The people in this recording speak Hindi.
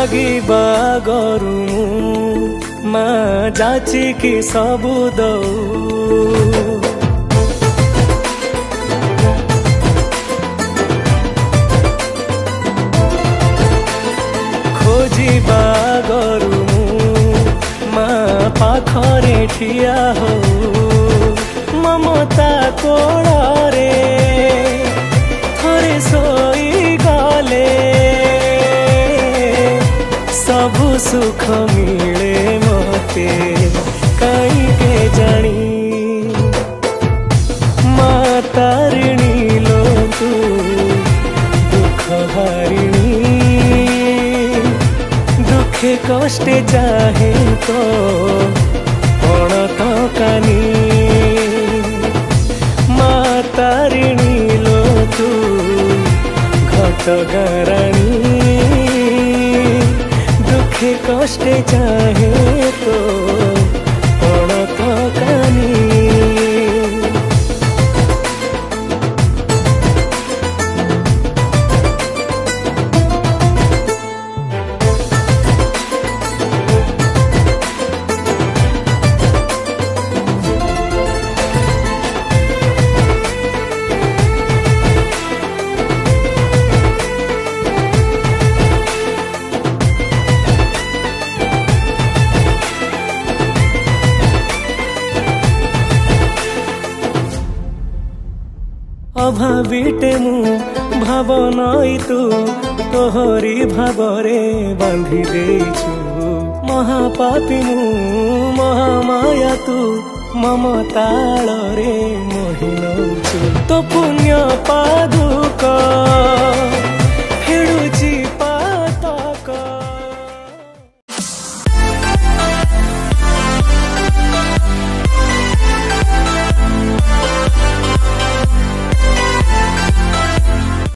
मागिबा गरु माँ जाची कि सबु दऊ खोजिबा गरु माँ पाखरे ठिया हो ममता कोड़े थोड़े सोई गले सबु सुख मिले मते कहीं के जानी माँ तारिणी लो तू दुख हारिणी दुखे कष्टे चाहे तो कौन तो कानी माँ तारिणी लो तू घटगाराणी दुखे कष्टे चाहे तो कौन तो कानी अभावीटे मु भावनाई तू तोहरी भावरे बांधी देछु महापापी मु महामाया तू ममताଳରେ मोहि नौछु तो पुण्य पादुक